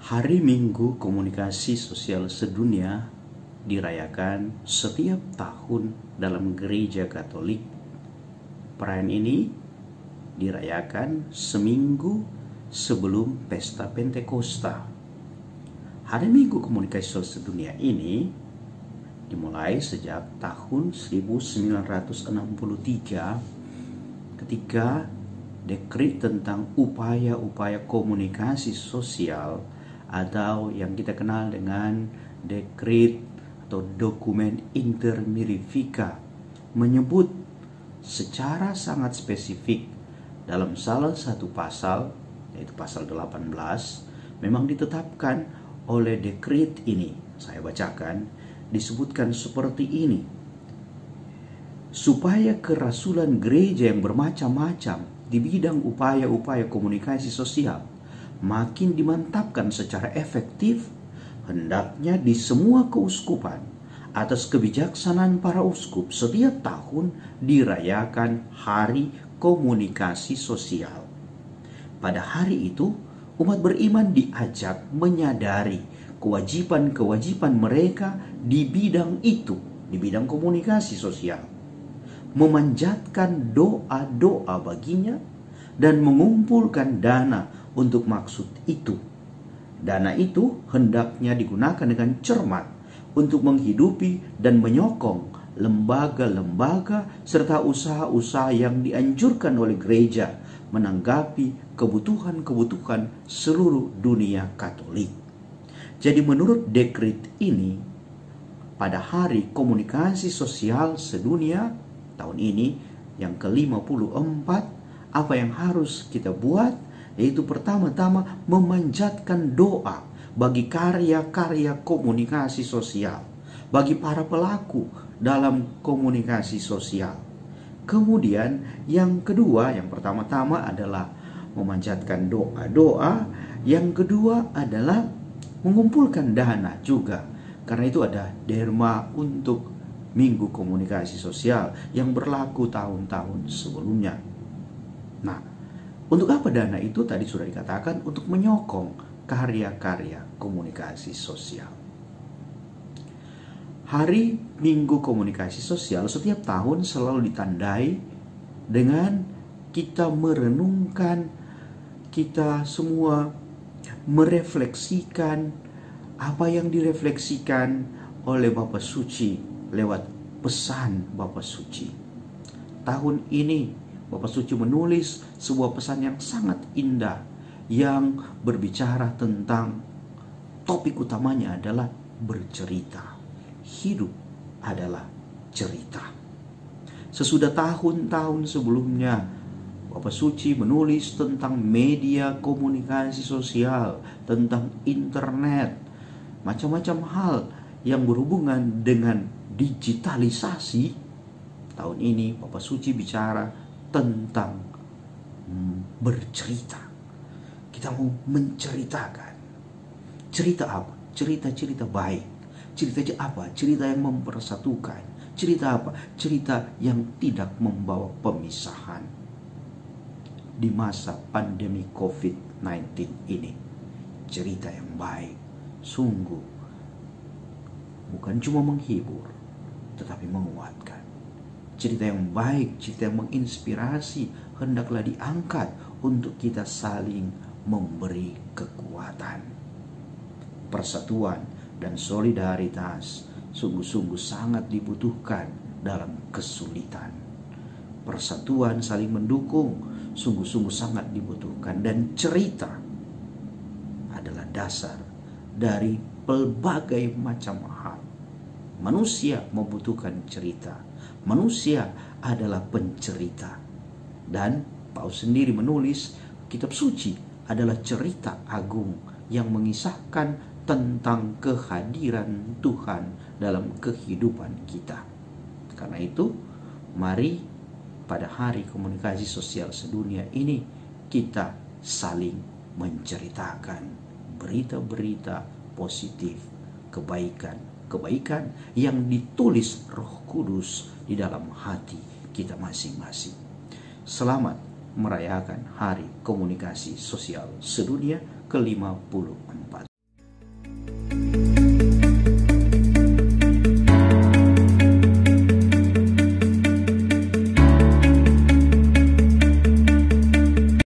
Hari Minggu Komunikasi Sosial Sedunia dirayakan setiap tahun dalam Gereja Katolik. Perayaan ini dirayakan seminggu sebelum Pesta Pentakosta. Hari Minggu Komunikasi Sosial Sedunia ini dimulai sejak tahun 1963 ketika dekret tentang upaya-upaya komunikasi sosial atau yang kita kenal dengan dekret atau dokumen Inter Mirifica menyebut secara sangat spesifik dalam salah satu pasal, yaitu pasal 18, memang ditetapkan oleh dekret ini. Saya bacakan, disebutkan seperti ini: supaya kerasulan gereja yang bermacam-macam di bidang upaya-upaya komunikasi sosial makin dimantapkan secara efektif, hendaknya di semua keuskupan atas kebijaksanaan para uskup setiap tahun dirayakan Hari Komunikasi Sosial. Pada hari itu, umat beriman diajak menyadari kewajiban-kewajiban mereka di bidang itu, di bidang komunikasi sosial, memanjatkan doa-doa baginya, dan mengumpulkan dana untuk maksud itu. Dana itu hendaknya digunakan dengan cermat untuk menghidupi dan menyokong lembaga-lembaga serta usaha-usaha yang dianjurkan oleh gereja menanggapi kebutuhan-kebutuhan seluruh dunia Katolik. Jadi menurut dekret ini, pada Hari Komunikasi Sosial Sedunia tahun ini yang ke-54, apa yang harus kita buat? Yaitu pertama-tama memanjatkan doa bagi karya-karya komunikasi sosial, bagi para pelaku dalam komunikasi sosial. Kemudian yang kedua, yang pertama-tama adalah memanjatkan doa-doa, yang kedua adalah mengumpulkan dana juga. Karena itu ada derma untuk Minggu Komunikasi Sosial yang berlaku tahun-tahun sebelumnya. Nah, untuk apa dana itu? Tadi sudah dikatakan, untuk menyokong karya-karya komunikasi sosial. Hari Minggu Komunikasi Sosial setiap tahun selalu ditandai dengan kita merenungkan, kita semua merefleksikan apa yang direfleksikan oleh Bapa Suci lewat pesan Bapa Suci. Tahun ini Bapa Suci menulis sebuah pesan yang sangat indah yang berbicara tentang topik utamanya adalah bercerita. Hidup adalah cerita. Sesudah tahun-tahun sebelumnya Bapa Suci menulis tentang media komunikasi sosial, tentang internet, macam-macam hal yang berhubungan dengan digitalisasi. Tahun ini Bapa Suci bicara tentang bercerita. Kita mau menceritakan. Cerita apa? Cerita-cerita baik. Cerita apa? Cerita yang mempersatukan. Cerita apa? Cerita yang tidak membawa pemisahan. Di masa pandemi COVID-19 ini, cerita yang baik sungguh bukan cuma menghibur, tetapi menguatkan. Cerita yang baik, cerita yang menginspirasi hendaklah diangkat untuk kita saling memberi kekuatan. Persatuan dan solidaritas sungguh-sungguh sangat dibutuhkan dalam kesulitan. Persatuan saling mendukung sungguh-sungguh sangat dibutuhkan, dan cerita adalah dasar dari pelbagai macam hal. Manusia membutuhkan cerita. Manusia adalah pencerita. Dan Paus sendiri menulis kitab suci adalah cerita agung yang mengisahkan tentang kehadiran Tuhan dalam kehidupan kita. Karena itu, mari pada Hari Komunikasi Sosial Sedunia ini kita saling menceritakan berita-berita positif, kebaikan yang ditulis Roh Kudus di dalam hati kita masing-masing. Selamat merayakan Hari Komunikasi Sosial Sedunia ke-54.